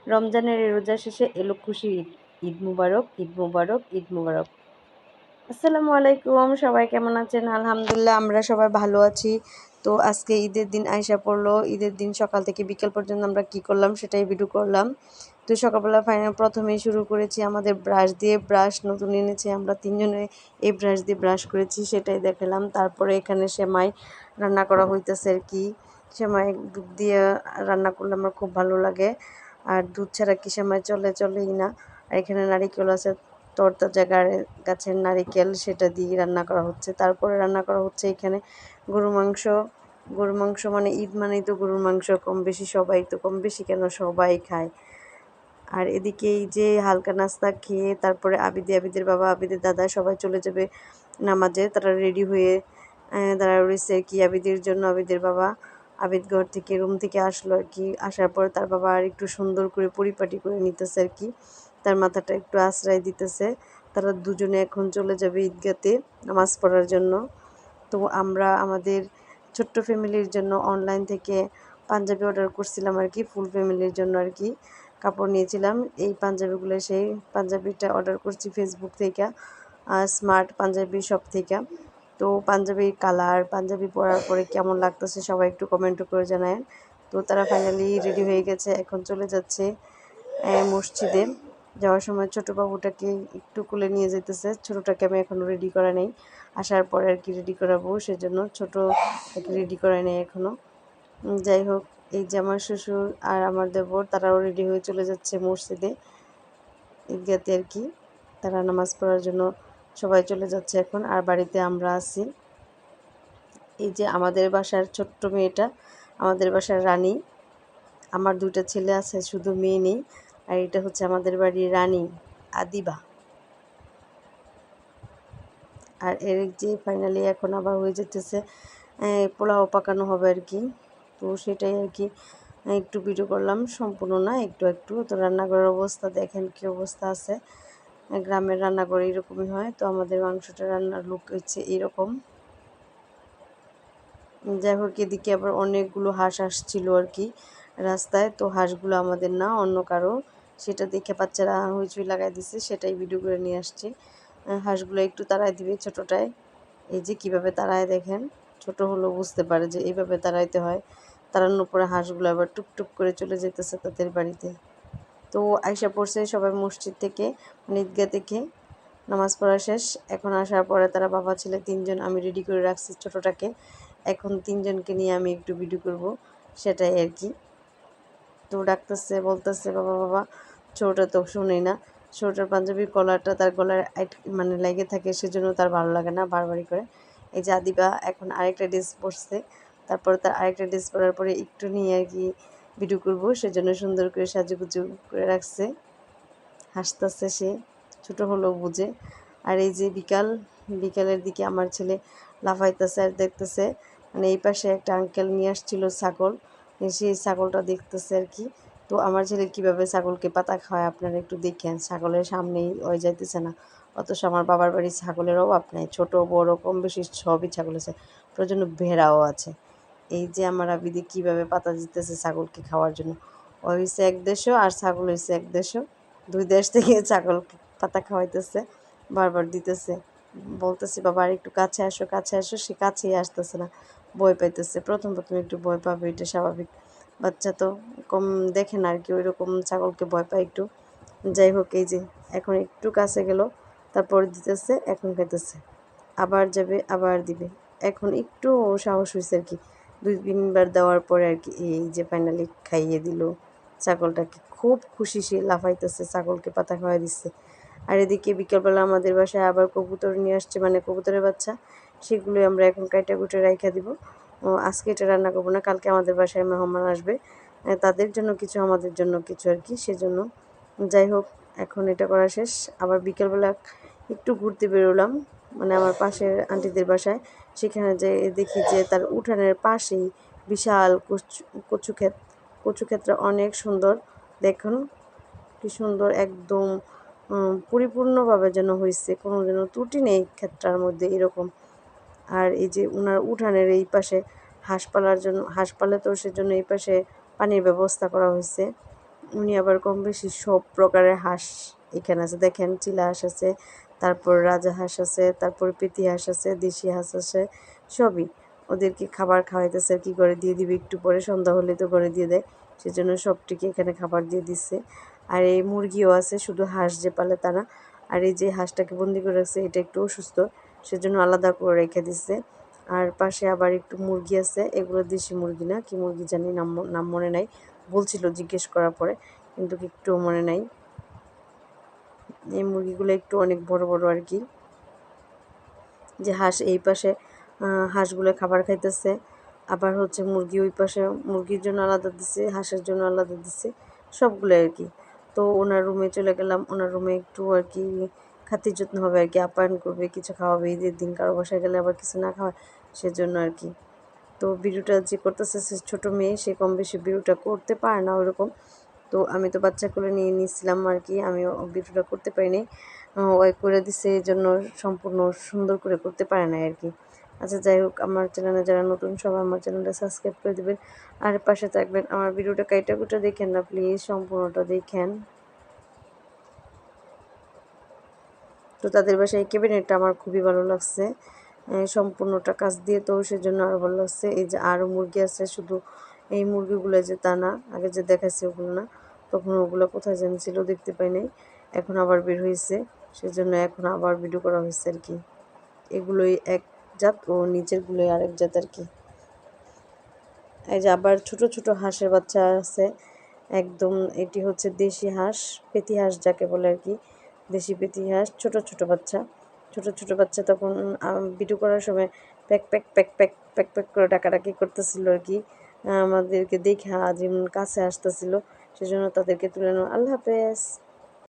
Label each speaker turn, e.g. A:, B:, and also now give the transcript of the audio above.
A: রমজানের এই রোজা শেষে এলো খুশির ঈদ। ঈদ মুবারক, ঈদ মুবারক, ঈদ মুবারক। আসসালামু আলাইকুম, সবাই কেমন আছেন? আলহামদুলিল্লাহ আমরা সবাই ভালো আছি। তো আজকে ঈদের দিন আইসা পড়লো। ঈদের দিন সকাল থেকে বিকেল পর্যন্ত আমরা কি করলাম সেটাই ভিডিও করলাম। তো সকালবেলা প্রথমেই শুরু করেছি আমাদের ব্রাশ দিয়ে। ব্রাশ নতুন এনেছি, আমরা তিনজনে এই ব্রাশ দিয়ে ব্রাশ করেছি, সেটাই দেখালাম। তারপরে এখানে সেমাই রান্না করা হইতেছে আর কি। সেমাই দুধ দিয়ে রান্না করলে আমার খুব ভালো লাগে, আর দুধ ছাড়া কি সেমাই চলেই না। আর এখানে নারিকেল আছে, তরতাজা গাছের নারিকেল, সেটা দিয়ে রান্না করা হচ্ছে। তারপরে রান্না করা হচ্ছে এখানে গরুর মাংস। গরুর মাংস মানে ঈদ মানেই তো গরুর মাংস, কম বেশি সবাই, তো কম বেশি কেন সবাই খায়। আর এদিকে এই যে হালকা নাস্তা খেয়ে তারপরে আবিদের বাবা, আবিদের দাদা সবাই চলে যাবে নামাজে। তারা রেডি হয়ে দাঁড়া রয়েছে আর কি আবিদের জন্য। আবিদের বাবা, আবিদ ঘর থেকে রুম থেকে আসলো আর কি। আসার পর তার বাবা আর একটু সুন্দর করে পরিপাটি করে নিতেছে আর কি, তার মাথাটা একটু আশ্রয় দিতেছে। তারা দুজনে এখন চলে যাবে ঈদগাতে নামাজ পড়ার জন্য। তো আমরা আমাদের ছোট্ট ফ্যামিলির জন্য অনলাইন থেকে পাঞ্জাবি অর্ডার করছিলাম আর কি, ফুল ফ্যামিলির জন্য আর কি কাপড় নিয়েছিলাম। এই পাঞ্জাবিগুলো, সেই পাঞ্জাবিটা অর্ডার করছি ফেসবুক থেকে, স্মার্ট পাঞ্জাবি শপ থেকে। তো পাঞ্জাবির কালার, পাঞ্জাবি পরার পরে কেমন লাগতেছে সবাই একটু কমেন্ট করে জানায়। তো তারা ফাইনালি রেডি হয়ে গেছে, এখন চলে যাচ্ছে মসজিদে। যাওয়ার সময় ছোটো বাবুটাকে একটু কোলে নিয়ে যেতেছে, ছোটোটাকে আমি এখনও রেডি করা নেই, আসার পরে আর কি রেডি করাবো, সেজন্য ছোটোটাকে রেডি করা নেই এখনও। যাই হোক, এই যে আমার শ্বশুর আর আমার দেবর তারাও রেডি হয়ে চলে যাচ্ছে মসজিদে ঈদগাতে আর কি। তারা নামাজ পড়ার জন্য সবাই চলে যাচ্ছে এখন, আর বাড়িতে আমরা আছি। এই যে আমাদের বাসার ছোট্ট মেয়েটা, আমাদের বাসার রানী। আমার দুইটা ছেলে আছে, শুধু মেয়ে নেই। আর এটা হচ্ছে আমাদের বাড়ির রানী আদিবা। আর এর যে ফাইনালি এখন আবার হয়ে যেতেছে পোলাও পাকানো হবে আর কি। তো সেটাই আর কি একটু ভিডিও করলাম, সম্পূর্ণ না, একটু একটু। তো রান্নাঘরের অবস্থা দেখেন কী অবস্থা আছে। গ্রামের রান্নাঘর এরকমই হয়। তো আমাদের মাংসটা রান্নার লুক হচ্ছে এরকম। যাই হোক, এদিকে আবার অনেকগুলো হাঁস আসছিল আর কি রাস্তায়। তো হাঁসগুলো আমাদের না, অন্য কারো। সেটা দেখে বাচ্চারা হইচই লাগাই দিছে, সেটাই ভিডিও করে নিয়ে আসছি। হাঁসগুলো একটু তাড়াই দিবে ছোটোটায়। এই যে কীভাবে তাড়ায় দেখেন, ছোট হলেও বুঝতে পারে যে এইভাবে তাড়াইতে হয়। তাড়ানোর পরে হাঁসগুলো আবার টুকটুক করে চলে যেতেছে তাদের বাড়িতে। তো আইসা পড়ছে সবাই মসজিদ থেকে, মানে ঈদগাহ থেকে। নামাজ পড়া শেষ, এখন আসার পরে তারা বাবা ছেলে তিনজন, আমি রেডি করে রাখছি ছোটোটাকে। এখন তিনজনকে নিয়ে আমি একটু ভিডিও করব, সেটাই আর কি। তো ডাকতেছে, বলতেছে বাবা বাবা। ছোটোটা তো শুনেই না। ছোটোটার পাঞ্জাবির কলারটা তার গলায় মানে লেগে থাকে, সেজন্য তার ভালো লাগে না, বারবারই করে। এই যে আদিবা এখন আরেকটা ড্রেস পরছে, তারপর তার আরেকটা ড্রেস পরার পরে একটু নিয়ে আর কি ভিডিও করবো, সেজন্য সুন্দর করে সাজুগুজু করে রাখছে। হাসতেছে সে, ছোটো হলেও বুঝে। আর এই যে বিকালের দিকে আমার ছেলে লাফাইতেছে আর দেখতেছে, মানে এই পাশে একটা আঙ্কেল নিয়ে আসছিল ছাগল, সেই ছাগলটা দেখতেছে আর কি। তো আমার ছেলে কীভাবে ছাগলকে পাতা খাওয়ায় আপনারা একটু দেখেন, ছাগলের সামনেই হয়ে যাইতেছে না। অথচ আমার বাবার বাড়ির ছাগলের অভাব নাই, ছোটো বড় কম বেশি সবই ছাগল আছে, প্রয়োজনে ভেড়াও আছে। এই যে আমার আবিদি কীভাবে পাতা দিতেছে ছাগলকে খাওয়ার জন্য। ও হয়েছে এক দেশও আর ছাগল হয়েছে এক দেশও, দুই দেশ থেকে ছাগল পাতা খাওয়াইতেছে, বারবার দিতেছে। বলতেছে বাবা আর একটু কাছে আসো কাছে আসো, সে কাছেই আসতেছে না, ভয় পাইতেছে। প্রথম একটু ভয় পাবে, এটা স্বাভাবিক, বাচ্চা তো কম দেখে না আর কি, ওই রকম ছাগলকে ভয় পায় একটু। যাই হোক, এই যে এখন একটু কাছে গেল, তারপর দিতেছে, এখন খাইতেছে, আবার যাবে আবার দিবে। এখন একটু সাহস হয়েছে আর কি, 2-3 বার দেওয়ার পরে আর কি এই যে ফাইনালি খাইয়ে দিল ছাগলটাকে। খুব খুশি, সে লাফাইতেছে, ছাগলকে পাতা খাওয়াই দিচ্ছে। আর এদিকে বিকেলবেলা আমাদের বাসায় আবার কবুতর নিয়ে আসছে, মানে কবুতরের বাচ্চা, সেগুলোই আমরা এখন কাইটা কুটে রাইখা দিব। আজকে এটা রান্না করবো না, কালকে আমাদের বাসায় মেহমান আসবে, তাদের জন্য কিছু আমাদের জন্য কিছু আর কি, সেজন্য। যাই হোক, এখন এটা করা শেষ। আবার বিকেলবেলা একটু ঘুরতে বেরোলাম, মানে আমার পাশের আন্টিদের বাসায়। সেখানে যে দেখি যে তার উঠানের পাশেই বিশাল কচু ক্ষেতটা অনেক সুন্দর। দেখুন কি সুন্দর, একদম পরিপূর্ণভাবে যেন হয়েছে, কোনো যেন ত্রুটি নেই ক্ষেতটার মধ্যে, এরকম। আর এই যে ওনার উঠানের এই পাশে হাঁস পালার জন্য, হাঁস পালে তো সেজন্য এই পাশে পানির ব্যবস্থা করা হয়েছে। উনি আবার কম বেশি সব প্রকারের হাঁস এখানে আছে, দেখেন চিলা হাঁস আছে, তারপর রাজা হাঁস আছে, তারপর পেতি হাঁস আছে, দেশি হাঁস আছে, সবই। ওদেরকে খাবার খাওয়াইতেছে আর কি, করে দিয়ে দিবে একটু পরে, সন্ধ্যা হলে তো করে দিয়ে দেয়, সেজন্য সবটিকে এখানে খাবার দিয়ে দিচ্ছে। আর এই মুরগিও আছে, শুধু হাঁস যে পালে তারা। আর এই যে হাঁসটাকে বন্দি করে রাখছে এটা একটু অসুস্থ, সেজন্য আলাদা করে রেখে দিচ্ছে। আর পাশে আবার একটু মুরগি আছে, এগুলো দেশি মুরগি না, কি মুরগি জানি নাম নাম মনে নাই, বলছিল জিজ্ঞেস করার পরে, কিন্তু একটু মনে নাই। এই মুরগিগুলো একটু অনেক বড় বড় আর কি। যে হাঁস এই পাশে হাঁসগুলো খাবার খাইতেছে, আবার হচ্ছে মুরগি ওই পাশে, মুরগির জন্য আলাদা দিছে, হাঁসের জন্য আলাদা দিছে, সবগুলো আর কি। তো ওনার রুমে চলে গেলাম, ওনার রুমে একটু আর কি খাতির যত্ন হবে আর কি, আপ্যায়ন করবে, কিছু খাওয়াবে, ঈদের দিন কারো বাসায় গেলে আবার কিছু না খাওয়ায়, সেজন্য আর কি। তো ভিডিওটা যে করতেছে সে ছোটো মেয়ে, সে কম বেশি ভিডিওটা করতে পারে না ওরকম। তো আমি তো বাচ্চা কোলে নিয়ে নিয়েছিলাম আর কি, আমি ভিডিওটা করতে পারিনি, ওই করে দিছে, এই জন্য সম্পূর্ণ সুন্দর করে করতে পারে না আর কি। আচ্ছা যাই হোক, আমার চ্যানেলে যারা নতুন সবাই আমার চ্যানেলটা সাবস্ক্রাইব করে দেবেন আর পাশে থাকবেন। আমার ভিডিওটা কাইটা কুটা দেখেন না প্লিজ, সম্পূর্ণটা দেখেন। তো তাদের বাসায় এই ক্যাবিনেটটা আমার খুবই ভালো লাগছে, সম্পূর্ণটা কাজ দিয়ে, তো সেজন্য আরও ভালো লাগছে। এই যে আরও মুরগি আছে, শুধু এই মুরগিগুলো যে তা না, আগে যে দেখাইছে ওগুলো না, তখন ওগুলো কোথায় জানছিল দেখতে পাই নাই, এখন আবার বের হয়েছে, সেজন্য এখন আবার ভিডিও করা হয়েছে আর কি। এগুলোই এক জাত ও নিচেরগুলোই আরেক জাত আর কি। এই যে আবার ছোট ছোট হাঁসের বাচ্চা আছে একদম, এটি হচ্ছে দেশি হাঁস, পেতি হাঁস যাকে বলে আর কি, দেশি পেতি হাঁস, ছোট ছোট বাচ্চা, ছোট ছোট বাচ্চা। তখন ভিডিও করার সময় pack pack pack pack pack pack করে ডাকাডাকি করতেছিল আর কি, আমাদেরকে দেখে যেমন কাছে আসতেছিল, সেজন্য তাদেরকে তুলে নেওয়া। আল্লাহ হাফেজ।